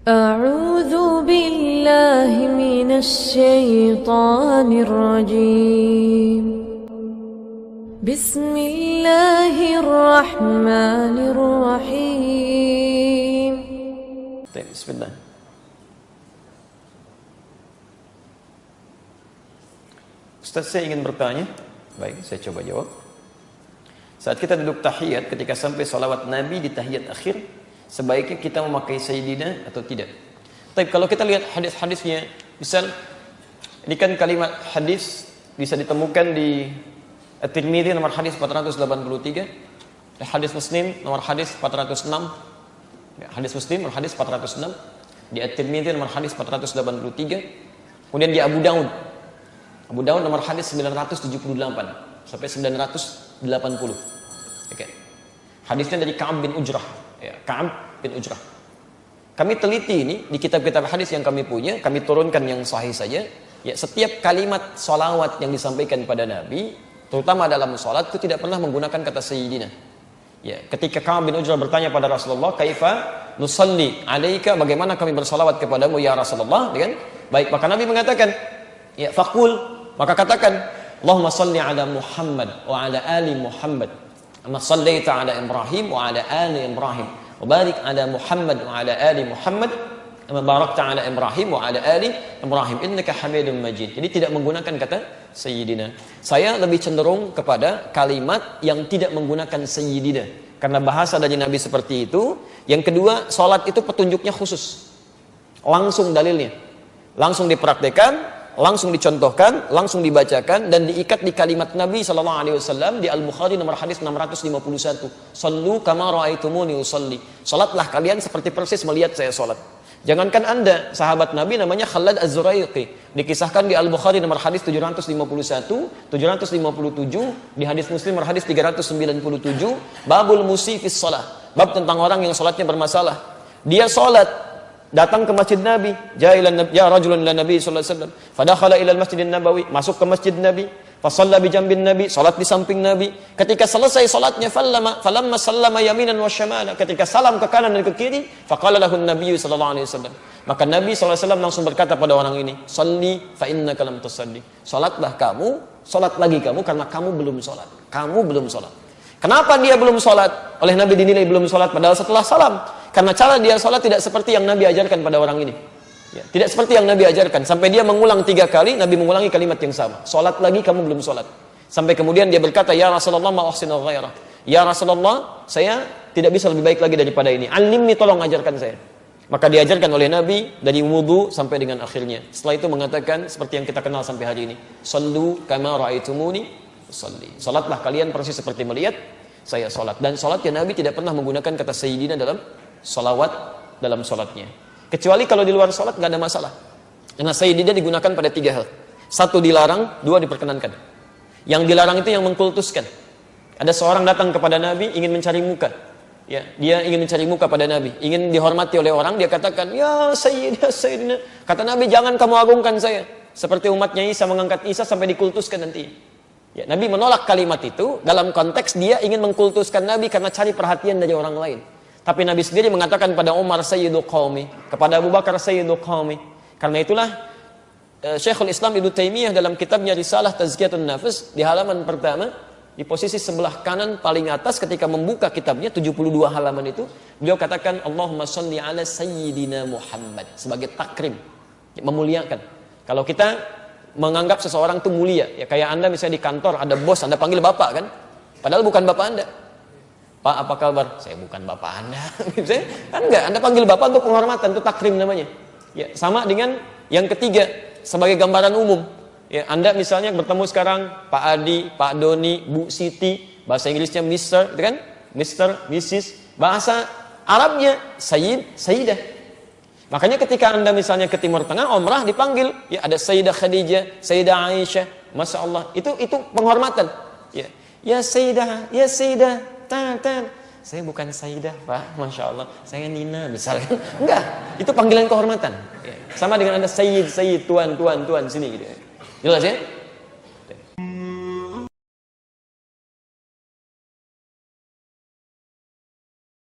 أعوذ بالله من الشيطان الرجيم بسم الله الرحمن الرحيم Bismillah. Ustaz, saya ingin bertanya. Baik, saya coba jawab. Saat kita duduk tahiyat, ketika sampai salawat Nabi di tahiyat akhir, sebaiknya kita memakai Sayyidina atau tidak? Tapi kalau kita lihat hadis-hadisnya, misal ini kan kalimat hadis bisa ditemukan di At-Tirmidzi nomor hadis 483, hadis Muslim nomor hadis 406, hadis Muslim nomor hadis 406, di At-Tirmidzi nomor hadis 483, kemudian di Abu Daud nomor hadis 978 sampai 980. Oke. Hadisnya dari Ka'ab bin Ujrah. Ya, Ka'ab bin Ujrah. Kami teliti ini di kitab-kitab hadis yang kami punya, kami turunkan yang sahih saja. Ya, setiap kalimat salawat yang disampaikan pada Nabi, terutama dalam salat, itu tidak pernah menggunakan kata Sayyidina. Ya, ketika Ka'ab bin Ujrah bertanya pada Rasulullah, "Kaifa nusalli 'alaika?" Bagaimana kami bersalawat kepadamu ya Rasulullah? Kan? Baik, maka Nabi mengatakan, ya faqul, maka katakan, Allahumma salli ala Muhammad wa ala ali Muhammad, kama sallaita ala Ibrahim wa ala ali Ibrahim, wa barik ala Muhammad wa ala ali Muhammad, kama barakta ala Ibrahim wa ala ali Ibrahim, innaka Hamidum Majid. Jadi tidak menggunakan kata Sayyidina. Saya lebih cenderung kepada kalimat yang tidak menggunakan Sayyidina, karena bahasa dari Nabi seperti itu. Yang kedua, salat itu petunjuknya khusus, langsung dalilnya, langsung dipraktekkan, langsung dicontohkan, langsung dibacakan, dan diikat di kalimat Nabi SAW di Al-Bukhari nomor hadis 651. Sallu kama ra'aitumuni usalli. Salatlah kalian seperti persis melihat saya salat. Jangankan Anda, sahabat Nabi namanya Khalad Az-Zuraiqi, dikisahkan di Al-Bukhari nomor hadis 751, 757, di hadis Muslim nomor hadis 397, babul musifis shalah, bab tentang orang yang salatnya bermasalah. Dia salat, datang ke masjid Nabi, ya rajulun ila Nabi sallallahu alaihi wasallam, fadakhala ila al-Masjidin Nabawi, masuk ke masjid Nabi, fa shalla bi jambin Nabi, salat di samping Nabi. Ketika selesai salatnya, falamma sallama yaminan wa syamala, ketika salam ke kanan dan ke kiri, faqala lahu an-nabiy sallallahu alaihi wasallam, maka Nabi sallallahu alaihi wasallam langsung berkata pada orang ini, "Shalli fa innaka lam tusalli." Salatlah kamu, salat lagi kamu, karena kamu belum salat. Kamu belum salat. Kenapa dia belum salat? Oleh Nabi dinilai belum salat padahal setelah salam. Karena cara dia salat tidak seperti yang Nabi ajarkan pada orang ini. Ya, tidak seperti yang Nabi ajarkan. Sampai dia mengulang 3 kali, Nabi mengulangi kalimat yang sama. Salat lagi, kamu belum salat. Sampai kemudian dia berkata, "Ya Rasulullah, ma uhsinu ghairah." Ya Rasulullah, saya tidak bisa lebih baik lagi daripada ini. Alimni, tolong ajarkan saya. Maka diajarkan oleh Nabi dari wudu sampai dengan akhirnya. Setelah itu mengatakan seperti yang kita kenal sampai hari ini. Sallu kama ra'aitumuni usalli. Salatlah kalian persis seperti melihat saya salat. Dan salatnya Nabi tidak pernah menggunakan kata Sayyidina dalam salawat dalam salatnya. Kecuali kalau di luar salat nggak ada masalah. Karena Sayyidina digunakan pada 3 hal. 1 dilarang, 2 diperkenankan. Yang dilarang itu yang mengkultuskan. Ada seorang datang kepada Nabi ingin mencari muka. Ya, dia ingin mencari muka pada Nabi, ingin dihormati oleh orang, dia katakan, "Ya Sayyidina, Sayyidina." Kata Nabi, "Jangan kamu agungkan saya." Seperti umatnya Isa mengangkat Isa sampai dikultuskan nanti. Ya, Nabi menolak kalimat itu dalam konteks dia ingin mengkultuskan Nabi karena cari perhatian dari orang lain. Tapi Nabi sendiri mengatakan pada Umar Sayyidu Qaumi, kepada Abu Bakar Sayyidu Qaumi. Karena itulah Syekhul Islam Ibnu Taimiyah dalam kitabnya Risalah Tazkiyatun Nafs di halaman pertama, di posisi sebelah kanan paling atas ketika membuka kitabnya 72 halaman itu, beliau katakan Allahumma shalli ala Sayyidina Muhammad sebagai takrim, memuliakan. Kalau kita menganggap seseorang itu mulia, ya kayak Anda misalnya di kantor ada bos, Anda panggil bapak kan, padahal bukan bapak Anda. "Pak, apa kabar?" "Saya bukan bapak Anda." Kan enggak, Anda panggil bapak untuk penghormatan, itu takrim namanya. Ya, sama dengan yang ketiga sebagai gambaran umum. Ya, Anda misalnya bertemu sekarang Pak Adi, Pak Doni, Bu Siti, bahasa Inggrisnya Mr, itu kan? Mr, Mrs, bahasa Arabnya Sayyid, Sayyidah. Makanya ketika Anda misalnya ke Timur Tengah, umrah dipanggil, ya ada Sayyidah Khadijah, Sayyidah Aisyah, Masya Allah, itu penghormatan. Ya, ya Sayyidah, ya Sayyidah, tan. Saya bukan Sayyidah, Pak, Masya Allah, saya Nina misalkan. Enggak, itu panggilan kehormatan. Ya. Sama dengan Anda Sayyid, Tuan, sini gitu. Jelas ya?